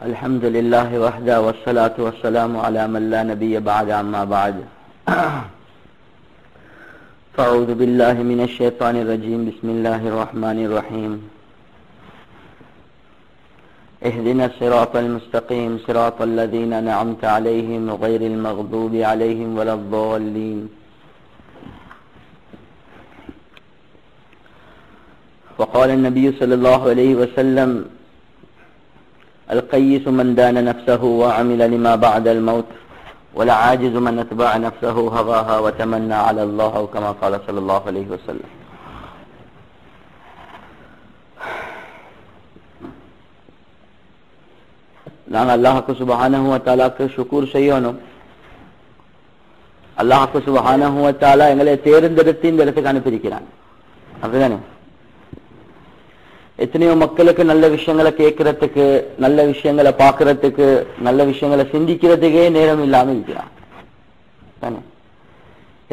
الحمد لله وحده والصلاة والسلام على من لا نبي بعد أما بعد فأعوذ بالله من الشيطان الرجيم بسم الله الرحمن الرحيم اهدنا الصراط المستقيم صراط الذين أنعمت عليهم غير المغضوب عليهم ولا الضالين وقال النبي صلى الله عليه وسلم القيس من دان نفسه وعمل لما بعد الموت والعاجز من اتبع نفسه هواها وتمنى على الله أو كما قال صلى الله عليه وسلم. நாங்கள் அல்லாஹ்வுக்கு சுப்ஹானஹு வ தஆலாக்கு ஷுக்ர் செய்யணும். அல்லாஹ்வுக்கு சுப்ஹானஹு வ தஆலா எங்களை தேர்ந்தெடுத்து இந்த இடத்துக்கு அனுப்பியிருக்கிறான். அப்படிதானே? எத்தனையோ மக்களுக்கு நல்ல விஷயங்களை கேட்கறதுக்கு, நல்ல விஷயங்களை பார்க்கறதுக்கு, நல்ல விஷயங்களை சிந்திக்கிறதுக்கே நேரம் இல்லாம இருக்கிறான்.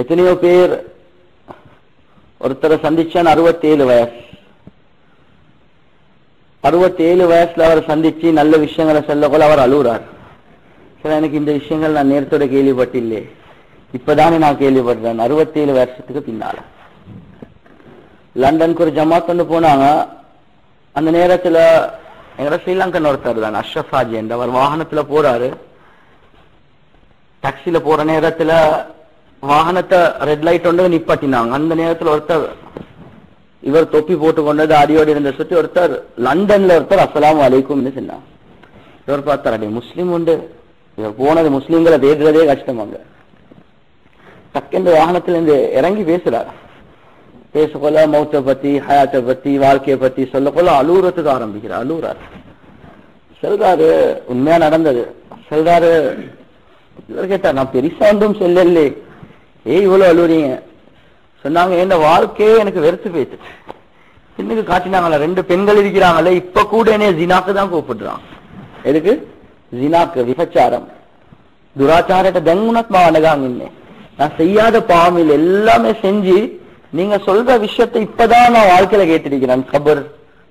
எத்தனையோ பேர் ஒருத்தரை சந்திச்சான் 67 வயசு. 67 வயசுல அவரை சந்திச்சு நல்ல விஷயங்களை சொல்ல போல அவர் அழுகுறார். சரி, எனக்கு இந்த விஷயங்கள் நான் நேரத்தோட கேள்விப்பட்டில்லை, இப்பதானே நான் கேள்விப்படுறேன். 67 வருஷத்துக்கு பின்னால லண்டனுக்கு ஒரு ஜமாத் கொண்டு போனாங்க. அந்த நேரத்துல எங்க ஸ்ரீலங்கன் ஒருத்தர் தான் அஷ்ரஃப் ஹாஜி என்ற அவர் வாகனத்துல போறாரு. டாக்ஸில போற நேரத்துல வாகனத்தை ரெட் லைட் ஒன்று நிப்பாட்டினாங்க. அந்த நேரத்துல ஒருத்தர், இவர் தொப்பி போட்டு கொண்டது அடியோடு இருந்த சுற்றி ஒருத்தர், லண்டன்ல ஒருத்தர் அஸ்ஸலாமு அலைக்கும் சொன்னாங்க. இவர் பார்த்தாரு, முஸ்லீம் உண்டு, இவர் போனது முஸ்லீம்களை தேடுறதே கஷ்டமாங்க. டக்குன்னு வாகனத்துல இருந்து இறங்கி பேசுறாரு. பேசக்கொள்ள மௌத்தை பத்தி, ஹயாத்தை பத்தி, வாழ்க்கையை பத்தி சொல்ல கொள்ள அழுகுறதுக்கு ஆரம்பிக்கிறார். அழுகுறாரு. சொல்றாரு, உண்மையா நடந்தது. சொல்றாரு, இவர் கேட்டார், நான் பெருசா ஒன்றும் சொல்லலே, இவ்வளவு அழுகுறீங்க? சொன்னாங்க, என் வாழ்க்கையே எனக்கு வெறுத்து போயிட்டு. இன்னைக்கு காட்டினாங்களா, 2 பெண்கள் இருக்கிறாங்களே, இப்ப கூட என்னைய ஜினாக்கு தான் கூப்பிடுறான். எதுக்கு? ஜினாக்கு, விபச்சாரம், துராச்சாரத்தை தங்குனத் மாவனகாங்க. நான் செய்யாத பாவமில் எல்லாமே செஞ்சு நீங்க சொல்ற விஷயத்தை இப்பதான் நான் வாழ்க்கையில கேட்டிருக்கிறேன். கபர்,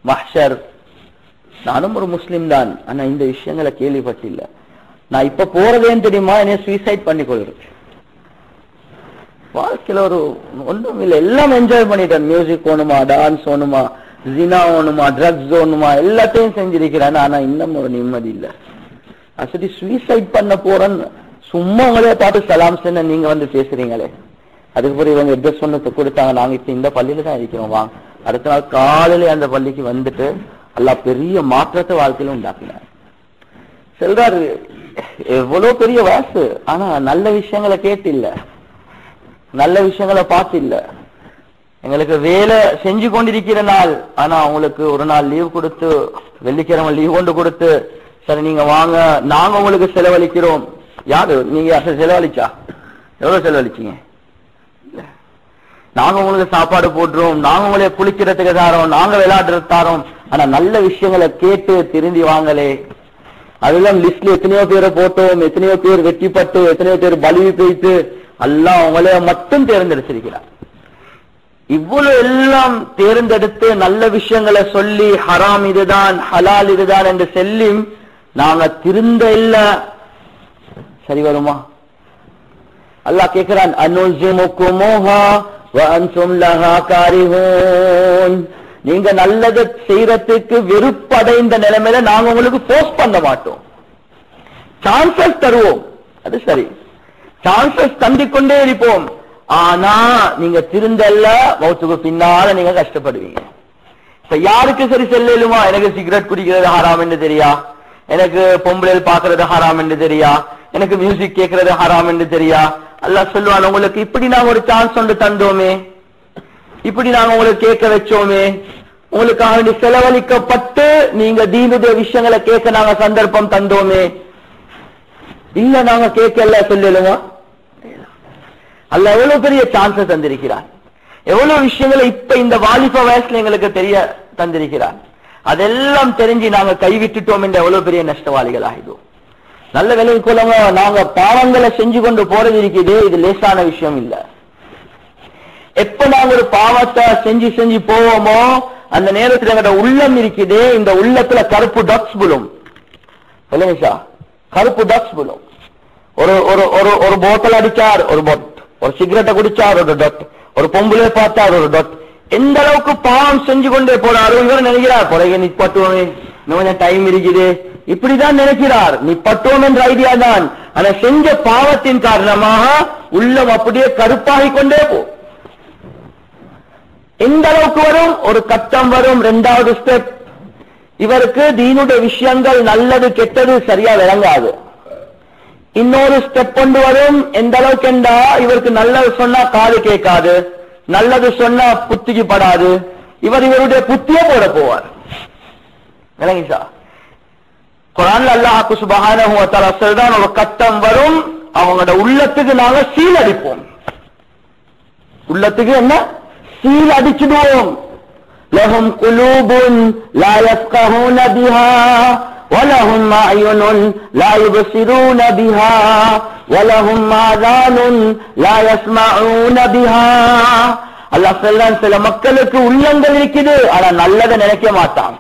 மஹ்ஷர். நானும் ஒரு முஸ்லிம் தான், ஆனா இந்த விஷயங்களை கேள்விப்பட்டில்ல. நான் இப்ப போறதேன்னு தெரியுமா, என்னைய சூசைட் பண்ணி கொள்றேன். வாழ்க்கையில ஒரு ஒன்றும் இல்லை, எல்லாம் என்ஜாய் பண்ணிட்டேன். மியூசிக் ஓணுமா, டான்ஸ் ஓணுமா, ஜினா ஓணுமா, ட்ரக்ஸ் ஓணுமா, எல்லாத்தையும் செஞ்சிருக்கிறேன். ஆனா இன்னும் ஒரு நிம்மதி இல்லை. அசதி சூசைட் பண்ண போறேன்னு சும்மா உங்களே பார்த்து சலாம் சொன்ன நீங்க வந்து பேசுறீங்களே. அதுக்கு பிறகு இவங்க அட்ரஸ் ஒன்று கொடுத்தாங்க, நாங்க இப்ப இந்த பள்ளியில தான் இருக்கிறோம், வாங்க. அடுத்த நாள் காலையில அந்த பள்ளிக்கு வந்துட்டு அல்லாஹ் பெரிய மாற்றத்தை வாழ்க்கையில உண்டாக்கினார். சொல்றாரு, எவ்வளவு பெரிய வயசு, ஆனா நல்ல விஷயங்களை கேட்டு இல்ல, நல்ல விஷயங்களை பார்த்து இல்ல. எங்களுக்கு வேலை செஞ்சு கொண்டிருக்கிற நாள், ஆனா அவங்களுக்கு ஒரு நாள் லீவ் கொடுத்து, வெள்ளிக்கிழமை லீவ் கொண்டு கொடுத்து, சரி நீங்க வாங்க, நாங்க உங்களுக்கு செலவழிக்கிறோம். யாரு நீங்க செலவழிச்சா? எவ்வளவு செலவழிச்சீங்க? நாங்க உங்களுக்கு சாப்பாடு போடுறோம், நாங்க உங்களை குளிக்கிறதுக்கு தாரோம், நாங்க விளையாடுறது தாரோம். ஆனா நல்ல விஷயங்களை கேட்டு திரும்பி வாங்கலே. அதெல்லாம் லிஸ்ட்ல எத்தனையோ பேரை போட்டோம், எத்தனையோ பேர் வெட்டிப்பட்டு, எத்தனையோ பேர் பலி போயிட்டு, அல்லாஹ் அவங்கள மட்டும் தேர்ந்தெடுத்திருக்கிறார். இவ்வளவு எல்லாம் தேர்ந்தெடுத்து நல்ல விஷயங்களை சொல்லி, ஹராம் இதுதான், ஹலால் இதுதான் என்று சொல்லி நாங்க திருந்த இல்ல, சரி வருமா? அல்லாஹ் கேட்கிறான், அனுஜிமுகுமுஹா வஅன்தும் லஹா காரிஹூன். நீங்க நல்லது செய்யறதுக்கு வெறுப்படைந்த நிலைமையில நாங்க உங்களுக்கு ஃபோர்ஸ் பண்ண மாட்டோம், சான்சஸ் தருவோம். அது சரி, சான்சஸ் தந்திக்கொண்டே இருப்போம். ஆனா நீங்க திருந்தல்ல, மௌத்துக்கு பின்னால நீங்க கஷ்டப்படுவீங்க. இப்ப யாருக்கு சரி செல்லுமா, எனக்கு சிகரெட் குடிக்கிறது ஹராம் என்று தெரியா, எனக்கு பொம்பளை பாக்குறது ஹராம் என்று தெரியா, எனக்கு மியூசிக் கேட்கறது ஹராம் என்று தெரியா. அல்லாஹ் சொல்லுவான், உங்களுக்கு இப்படி நாங்க ஒரு சான்ஸ் ஒன்று தந்தோமே, இப்படி நாங்க உங்களுக்கு கேட்க வச்சோமே, உங்களுக்காக செலவழிக்கப்பட்டு நீங்க தீனுடைய விஷயங்களை கேட்க நாங்க சந்தர்ப்பம் தந்தோமே, இல்ல நாங்க கேட்கல சொல்லுமா? அல்லாஹ் எவ்வளவு பெரிய சான்ஸ் தந்திருக்கிறார், எவ்வளவு விஷயங்களை இப்ப இந்த வாலிப வயசுல எங்களுக்கு தெரிய தந்திருக்கிறார். அதெல்லாம் தெரிஞ்சு நாங்க கைவிட்டுட்டோம் என்ற எவ்வளவு பெரிய நஷ்டவாளிகள் ஆகிடும். நல்ல விலை கொள்ளுங்க, நாங்க பாவங்களை செஞ்சு கொண்டு போறது இருக்குது, இது லேசான விஷயம் இல்ல. எப்ப நாங்க ஒரு பாவத்தை செஞ்சு செஞ்சு போவோமோ அந்த நேரத்தில் எங்களோட உள்ளம் இருக்குது, இந்த உள்ளத்துல கருப்பு டாட்ஸ் விழும். சொல்லுங்க. கருப்பு டட்ஸ் விழும். ஒரு ஒரு ஒரு போத்தல் அடிச்சார் ஒரு பொட், ஒரு சிகரெட்டை குடிச்சார் ஒரு டொட், ஒரு பொம்புலே பார்த்தார் ஒரு டொட். எந்த அளவுக்கு பாவம் செஞ்சு கொண்டே போறாரு. இவர் நினைக்கிறார் குறைய நிப்பட்டுவோமே, இன்னும் கொஞ்சம் டைம் இருக்குது, இப்படிதான் நினைக்கிறார். நிப்பட்டுவோம் என்ற ஐடியா தான். ஆனா செஞ்ச பாவத்தின் காரணமாக உள்ளம் அப்படியே கருப்பாகி கொண்டே போ. எந்த அளவுக்கு வரும்? ஒரு கட்டம் வரும். இரண்டாவது ஸ்டெப், இவருக்கு தீனுடைய விஷயங்கள் நல்லது கெட்டது சரியா விளங்காது. இன்னொரு ஸ்டெப் கொண்டு வரும். எந்த அளவுக்கு என்றா இவருக்கு நல்லது சொன்னா காது கேட்காது, நல்லது சொன்னா புத்திக்கு படாது. இவர் இவருடைய புத்திய போட போவார். விளங்கிச்சா? குர்ஆன்ல அல்லாஹ் சுப்ஹானஹு வ தஆலா சொல்றான், ஒரு கட்டம் வரும், அவங்களோட உள்ளத்துக்கு நாங்க சீல் அடிப்போம். உள்ளத்துக்கு என்ன? சீல் அடிச்சிடுவோம். லஹும் குலூபுன் லா யஃகஹூன பிஹா வலஹும் அயுனுன் லா யுப்சிரூன பிஹா வலஹும் ஆதானுன் லா யஸ்மஊன பிஹா. அல்லாஹ் சொல்றான், சில மக்களுக்கு உள்ளங்கள் இருக்குது, ஆனா நல்லதை நினைக்க மாட்டான்.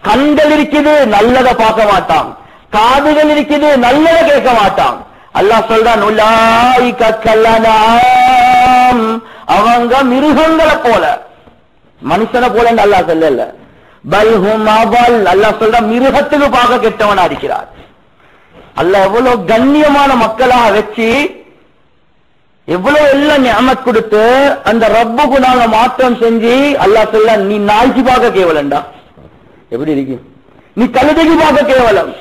கண்கள் இருக்குது, நல்லதை பார்க்க மாட்டான். காதுகள் இருக்குது, நல்லதை கேட்க மாட்டான். அல்லாஹ் சொல்றான், உலாயிக கல்லனாம், அவங்க மிருகங்களை போல, மனுஷனை போல அல்லாஹ் சொல்லல. பல்ஹும் அபல், அல்லாஹ் சொல்றான் மிருகத்துக்கு பார்க்க கெட்டவனா இருக்கிறார். அல்லாஹ் எவ்வளவு கண்ணியமான மக்களாக வச்சு எவ்வளவு எல்லாம் நியமத் கொடுத்து அந்த ரப்புக்கு நாங்க மாற்றம் செஞ்சு அல்லாஹ் சொல்ல, நீ நாய்க்கு பார்க்க கேவலண்டா, எப்படி இருக்கு? நீ கழுதைக்கு பார்க்க கேவலம்,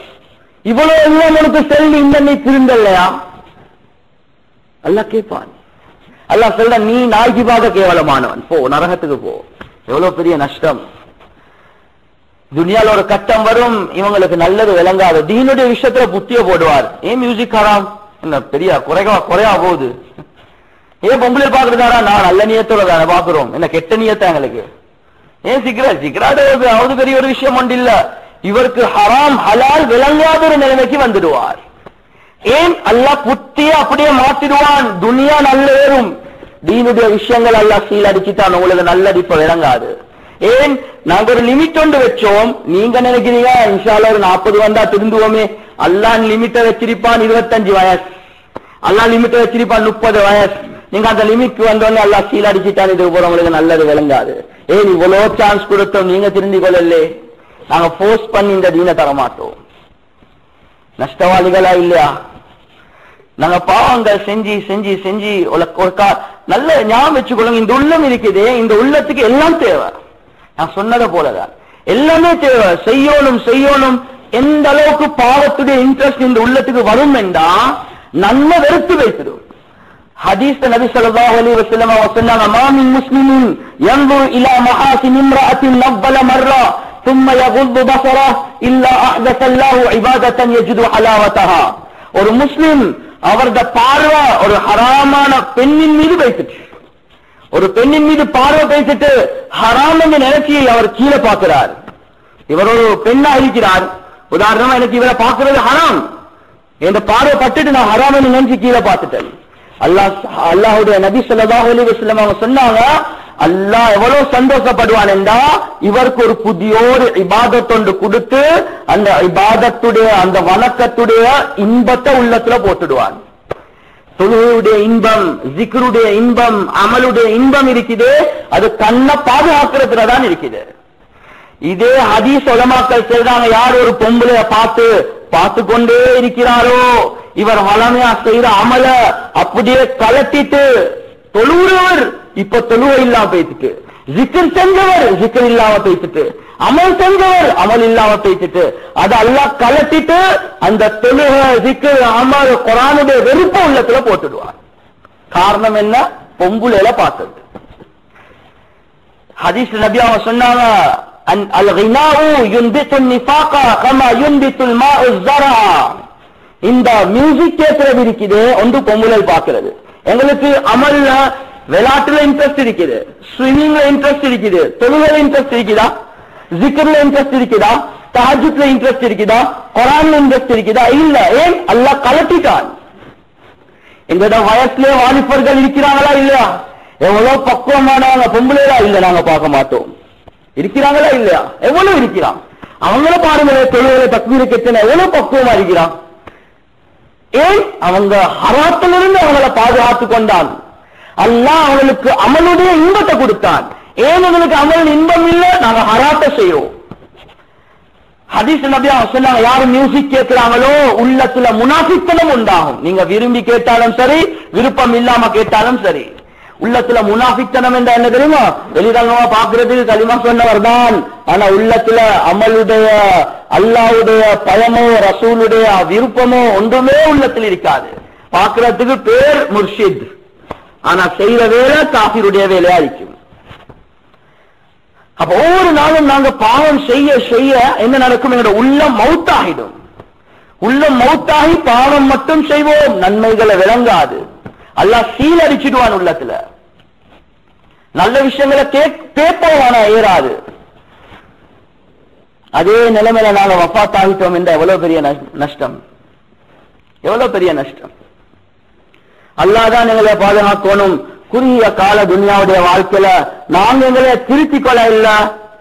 இவ்வளவு எல்லாம் உனக்கு செல்லி இந்த நீ திருந்தல்லையா? அல்லாஹ் கேட்பான். அல்லாஹ் சொல்ற, நீ நாய்க்கு பார்க்க கேவலமானவன், போ நரகத்துக்கு போ. எவ்வளவு பெரிய நஷ்டம். துனியால ஒரு கட்டம் வரும், இவங்களுக்கு நல்லது விளங்காது. தீனுடைய விஷயத்துல புத்திய போடுவார். ஏன் மியூசிக் ஹராம்? என்ன பெரிய குறையா போகுது? ஏன் பொம்பளை பாக்குறதாரா? நான் நல்ல நியத்தோட தானே பாக்குறோம், என்ன கெட்ட நியத்தா எங்களுக்கு? ஏன் சிகரெட் அவது பெரிய ஒரு விஷயம் ஒன்று இல்ல. இவருக்கு ஹராம் ஹலால் விளங்காத ஒரு நிலைமைக்கு வந்துடுவார். ஏன்? அல்லாஹ் புத்திய அப்படியே மாத்திடுவான். துனியா நல்ல ஏறும், தீனுடைய விஷயங்கள் அல்லாஹ் சீல் அடிச்சுட்டான். உங்களுக்கு நல்லது இப்ப விளங்காது. ஏன்? நாங்க ஒரு லிமிட் ஒன்று வச்சோம். நீங்க நினைக்கிறீங்க இன்ஷா அல்லாஹ் ஒரு 40 வந்தா திருந்துவோமே. அல்லாஹ் லிமிட்டை வச்சிருப்பான் 25 வயசு, அல்லாஹ் லிமிட்டை வச்சிருப்பான் 30 வயசு. நீங்க அந்த லிமிட்க்கு வந்தோடனே அல்லாஹ் சீல் அடிச்சுட்டான். இது போறவங்களுக்கு நல்லது விளங்காது. ஏன் இவ்வளவு சான்ஸ் கொடுத்தோம், நீங்க திருந்தி கொள்ளலே. நாங்க போர்ஸ் பண்ணி இந்த தீனை தர மாட்டோம். நஷ்டவாளிகளா இல்லையா? நாங்க பாவங்கள் செஞ்சு செஞ்சு செஞ்சு நல்ல ஞாபகம் வச்சுக்கொள்ளுங்க. இந்த உள்ளம் இருக்குது, இந்த உள்ளத்துக்கு எல்லாம் தேவை. நான் சொன்னதை போலதான் எல்லாமே தேவை. செய்யணும் செய்யணும். எந்த அளவுக்கு பாவத்துடைய இன்ட்ரெஸ்ட் இந்த உள்ளத்துக்கு வரும் என்றா நன்மை வெறுத்து வைத்திடும். ஹதீஸ் நபி ஸல்லல்லாஹு அலைஹி வஸல்லம் சொன்னாங்க, மா மின் முஸ்லிமின் யன்ظر الى محاسن امرأة نبل مرة ثم يغض بصره الا احدث الله عبادة يجد حلاوتها. ஒரு முஸ்லிம் அவரது பார்வை ஒரு ஹராமான பெண்ணின் மீது வைத்துட்டு, ஒரு பெண்ணின் மீது பார்வை வைத்துட்டு ஹராம் என்று நினைச்சி அவர் கீழே பார்க்கிறார். இவர் ஒரு பெண்ணா இருக்கிறார். உதாரணமா எனக்கு இவரை பார்க்கிறது ஹராம், என்ற பார்வை பட்டுட்டு நான் ஹராம் என்று நினைச்சு கீழே பார்த்துட்டேன். அல்லாஹ்வுடைய நபி ஸல்லல்லாஹு அலைஹி வஸல்லம் அவங்க சொன்னாங்க, அல்லாஹ் எவ்வளவு சந்தோஷப்படுவான் என்றா இவருக்கு ஒரு புதியோரு இபாதத் ஒன்று கொடுத்து அந்த இபாதத்துடைய அந்த வணக்கத்துடைய இன்பத்தை உள்ளத்துல போட்டுடுவான். தொழுகையுடைய இன்பம், ஜிக்ருடைய இன்பம், அமலுடைய இன்பம் இருக்குது, அது கண்ணை பாதுகாக்கிறதுல தான் இருக்குது. இதே ஹதீஸ் உலமாக்கள் சொல்றாங்க, யார் ஒரு பொம்பளைய பார்த்து கொண்டே இருக்கிறாரோ இவர் வளமையா செய்யற அமல அப்படியே கலட்டிட்டு தொழுகிறவர் இப்ப தொழுகை இல்லாம பேசிட்டு, ஜிக்ர் செஞ்சவர் ஜிக்ர் இல்லாம பேசிட்டு, அமல் செஞ்சவர் அமல் இல்லாம பேசிட்டு, அது அல்லாஹ் கலட்டிட்டு அந்த தொழுகை ஜிக்ர் அமல் குர்ஆனுடைய வெறுப்பு உள்ளத்துல போட்டுடுவார். காரணம் என்ன? பொம்புளையில பார்த்தது. ஹதீஸ் நபி அவங்க சொன்னாங்க, அல்-கினாஉ யுன்பித்து நிஃபாக கமா யுன்பித்து அல்-மாஉ ஸரா. இந்த மியூசிக் கேட்கிறது இருக்குது, ஒன்று பொம்புளை பார்க்கிறது. எங்களுக்கு அமல்ல விளையாட்டுல இன்ட்ரெஸ்ட் இருக்குது, ஸ்விமிங்ல இன்ட்ரெஸ்ட் இருக்குது, தொழுகையில இன்ட்ரெஸ்ட் இருக்குதா, ஜிக்ர்ல இன்ட்ரெஸ்ட் இருக்குதா, தஹஜ்ஜுத்ல இன்ட்ரெஸ்ட் இருக்குதா, குர்ஆன்ல இன்ட்ரெஸ்ட் இருக்குதா? இல்ல. ஏன்? அல்லாஹ் கலட்டிட்டான். எங்களோட வயசுல வாலிபர்கள் இருக்கிறாங்களா இல்லையா? எவ்வளவு பக்குவமானவங்க பொம்பளையா இல்ல நாங்க பார்க்க மாட்டோம். இருக்கிறாங்களா இல்லையா? எவ்வளவு இருக்கிறான். அவங்கள பாருங்க, தொழுகையில தக்பீருக்கு எத்தனை எவ்வளவு பக்குவமா இருக்கிறான். ஏன்? அவங்க ஹராத்திலிருந்து அவங்களை பாதுகாத்து கொண்டான். அல்லாஹ் அவங்களுக்கு அமலுடைய இன்பத்தை கொடுத்தான். ஏன் அவங்களுக்கு அமல் இன்பம் இல்லை? நாங்க ஹராத்தை செய்யறோம். ஹதீஸ் நபியா சொன்னாங்க, யாரு மியூசிக் கேட்கிறாங்களோ உள்ளத்துல முனாஃபித்தனம் உண்டாகும். நீங்க விரும்பி கேட்டாலும் சரி, விருப்பம் இல்லாம கேட்டாலும் சரி. உள்ளத்துல முனாஃபித்தனம் என்ற என்ன தெரியுமா? வெளிரங்கமா பாக்குறதுக்கு களிமா சொன்னவர் தான், ஆனா உள்ளத்துல அமலுடைய அல்லாஹ்வுடைய பயமோ ரசூலுடைய விருப்பமோ ஒன்றுமே உள்ளத்தில் இருக்காது. பாக்குறதுக்கு பேர் முர்ஷித், ஆனா செய்யற வேலை காஃபிருடைய வேலையா இருக்கும். அப்ப ஒவ்வொரு நாளும் நாங்க பாவம் செய்ய செய்ய என்ன நடக்கும்? எங்களோட உள்ளம் மௌத்தாகிடும். உள்ளம் மௌத்தாகி பாவம் மட்டும் செய்வோம், நன்மைகளை விளங்காது. அல்லாஹ் சீலடிச்சிடுவான் உள்ளத்துல. நல்ல விஷயங்களை கேட்போம், ஆனா ஏறாது. அதே நிலைமையில நாங்க வஃபாத் ஆகிட்டோம் என்ற எவ்வளவு பெரிய நஷ்டம், எவ்வளவு பெரிய நஷ்டம். அல்லாஹ் தான் எங்களை பாதுகாக்கணும். குறுகிய கால துனியாவுடைய வாழ்க்கையில நாங்க எங்களை திருத்திக் கொள்ள இல்ல,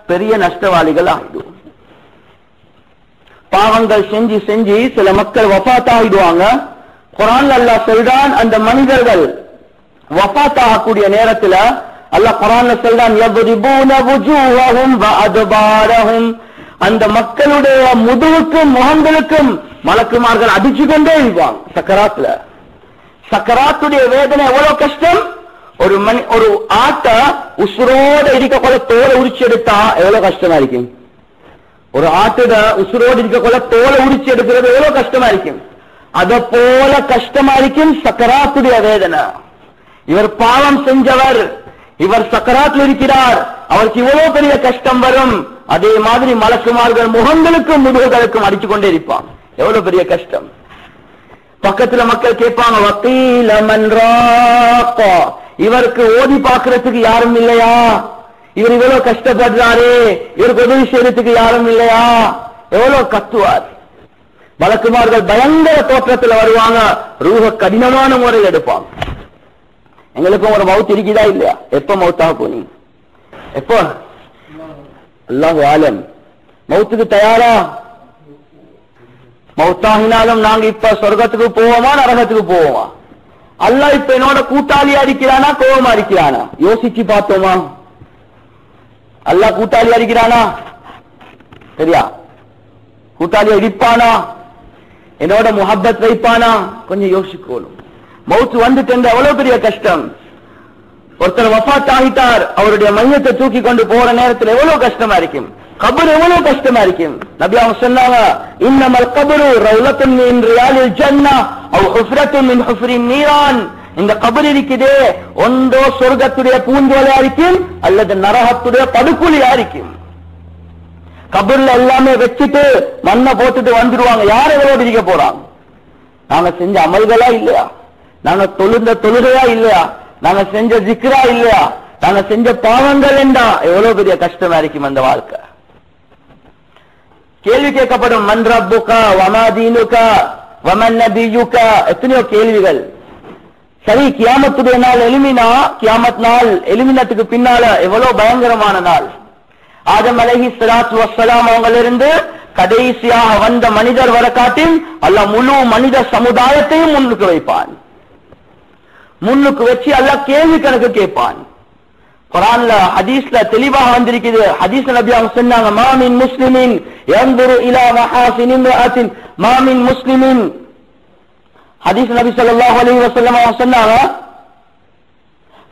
பெரிய நஷ்டவாளிகள் ஆகிடுவோம். பாவங்கள் செஞ்சு செஞ்சு சில மக்கள் வஃபாத் ஆகிடுவாங்க. குர்ஆன்ல அல்லாஹ் சொல்றான், அந்த மனிதர்கள் வஃபாத் ஆகக்கூடிய நேரத்துல அல்லாஹ் குர்ஆன்ல சொல்றான், யضربون وجوههم وادبارهم, அந்த மக்களுடைய முதுகுக்கும் முகங்களுக்கும் மலக்குமார்கள் அடிச்சு கொண்டே இருப்பாங்க சக்கராத்ல. சக்கராத்துடைய வேதனை எவ்வளவு கஷ்டம். ஒரு ஆட்டை உசுரோட இருக்கக்குள்ள தோலை உரிச்சு எடுத்தா எவ்வளவு கஷ்டமா இருக்கும். ஒரு ஆட்டுட உசுரோடு இருக்கக்குள்ள தோலை உரிச்சு எடுக்கிறது எவ்வளவு கஷ்டமா இருக்கும். அத போல கஷ்டமா இருக்கும் சக்கராத்துடைய வேதனை. இவர் பாவம் செஞ்சவர், இவர் சக்கராத்தில் இருக்கிறார், அவருக்கு இவ்வளவு பெரிய கஷ்டம் வரும். அதே மாதிரி மலக்குமார்கள் முகங்களுக்கும் முதுகுகளுக்கும் அடிச்சு கொண்டே இருப்பான். எவ்வளவு பெரிய கஷ்டம். பக்கத்துல மக்கள் கேட்பாங்க, வக்கீல மன்றாப்பா, இவருக்கு ஓதி பார்க்கறதுக்கு யாரும் இல்லையா? இவர் இவ்வளவு கஷ்டப்படுறாரு, இவருக்கு உதவி செய்யறதுக்கு யாரும் இல்லையா? எவ்வளவு கத்துவார். மலக்குமார்கள் பயங்கர தோற்றத்துல வருவாங்க, ரூஹ கடினமான முறையில் எடுப்பாங்க. எங்களுக்கும் ஒரு மவுத் இருக்குதா இல்லையா? எப்ப மவுத்தாக போனீங்க? எப்போ? அல்லாஹு ஆலம். மவுத்துக்கு தயாரா? மவுத்தாகினாலும் நாங்க இப்ப சொர்க்கத்துக்கு போவோமா நரகத்துக்கு போவோமா? அல்லாஹ் இப்ப என்னோட கூட்டாளியா இருக்கிறானா கோபமா இருக்கிறானா? யோசிச்சு பார்த்தோமா? அல்லாஹ் கூட்டாளியா இருக்கிறானா? சரியா? கூட்டாளியா இருப்பானா? என்னோட முஹப்பத் வைப்பானா? கொஞ்சம் யோசிக்கணும். மவுத்து வந்துட்டு எவ்வளவு பெரிய கஷ்டம். ஒருத்தர் வஃபாத் ஆகிட்டார், அவருடைய மையத்தை தூக்கி கொண்டு போற நேரத்தில் எவ்வளவு கஷ்டமா இருக்கும். கபர் எவ்வளவு கஷ்டமா இருக்கும். நபி அவங்க சொன்னாங்க, இன்னமல் கபரு ரௌலத்துன் மின் ரியாலில் ஜன்னah அவ் ஹுஃப்ரத்துன் மின் ஹுஃப்ரின் நீரான். இந்த கபர் இருக்குதே, ஒன்றோ சொர்க்கத்துடைய பூஞ்சோலையா இருக்கும் அல்லது நரகத்துடைய படுகொலியா இருக்கும். கபர்ல எல்லாமே வச்சுட்டு மண்ணை போட்டுட்டு வந்துடுவாங்க. யார் எவ்வளவு இருக்க போறாங்க? நாங்க செஞ்ச அமல்களா இல்லையா? நாங்க தொழுந்த தொழுகையா இல்லையா? நாங்க செஞ்ச ஜிக்ரா இல்லையா? நாங்க செஞ்ச பாவங்கள் என்றா எவ்வளவு பெரிய கஷ்டமா இருக்கும் அந்த வாழ்க்கை. கேள்வி கேட்கப்படும், மன் ரப்புகா வமா தீனுகா வமன் நபியுகா, எத்தனையோ கேள்விகள். சரி, கியாமத்துடைய நாள் எலுமினா, கியாமத் நாள் எலுமினத்துக்கு பின்னால எவ்வளவு பயங்கரமான நாள். ஆதம் அலைஹிஸ்ஸலாத்து வஸ்ஸலாம் அவங்களிருந்து கடைசியாக வந்த மனிதர் வர காட்டில் அல்லாஹ் முழு மனித சமுதாயத்தையும் முன்னுக்கு வைப்பான். முன்னுக்கு வச்சு அல்லாஹ் கேள்வி கணக்கு கேட்பான். குர்ஆன்ல ஹதீஸ்ல தெளிவாக வந்திருக்குது. ஹதீஸ் நபி அவங்க சொன்னாங்க, மா மின் முஸ்லிமின் யன்துரு இலா மஹாசின் இம்ராஅத்தின் மா மின் முஸ்லிமின். ஹதீஸ் நபி ஸல்லல்லாஹு அலைஹி வஸல்லம் அவங்க சொன்னாங்க,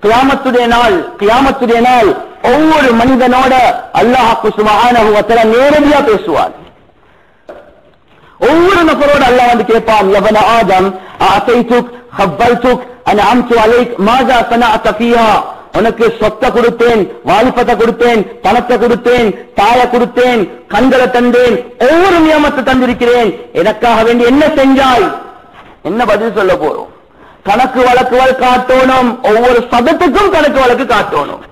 கியாமத்துடைய நாள் ஒவ்வொரு மனிதனோட அல்லாஹ் சுப்ஹானஹு வ தஆலா நேரடியா பேசுவார். ஒவ்வொரு நபரோட அல்லாஹ் வந்து கேட்பான், யபன ஆதம் அதைதுக் கப்பல்துக் அன்அம்து அலைக் மாஸா சனஅத ஃபீஹா. உனக்கு சொத்தை கொடுத்தேன், வாலிபத்தை கொடுத்தேன், பணத்தை கொடுத்தேன், தாயை கொடுத்தேன், கண்களை தந்தேன், ஒவ்வொரு நியமத்தை தந்திருக்கிறேன், எனக்காக வேண்டி என்ன செஞ்சாய்? என்ன பதில் சொல்ல போறோம்? கணக்கு வழக்குகள் காட்டணும். ஒவ்வொரு சதத்துக்கும் கணக்கு வழக்கு காட்டணும்.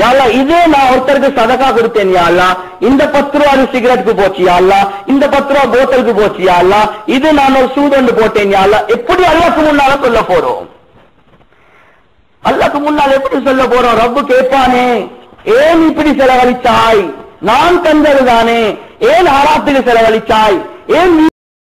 யா அல்லாஹ், இதே நான் ஒருத்தருக்கு சதகா கொடுத்தேன் யா அல்லாஹ், இந்த 10 ரூபா சிகரெட்டுக்கு போச்சு யா அல்லாஹ், இந்த 10 ரூபா போத்தலுக்கு போச்சு யா அல்லாஹ், இது நான் ஒரு சூதொண்டு போட்டேன் யா அல்லாஹ். எப்படி அல்லாஹ்க்கு முன்னால சொல்ல போறோம்? அல்லாஹ்க்கு முன்னால் எப்படி சொல்ல போறோம்? ரப்பு கேட்பானே, ஏன் இப்படி செலவழித்தாய்? நான் தந்ததுதானே, ஏன் ஹராத்துக்கு செலவழிச்சாய், ஏன்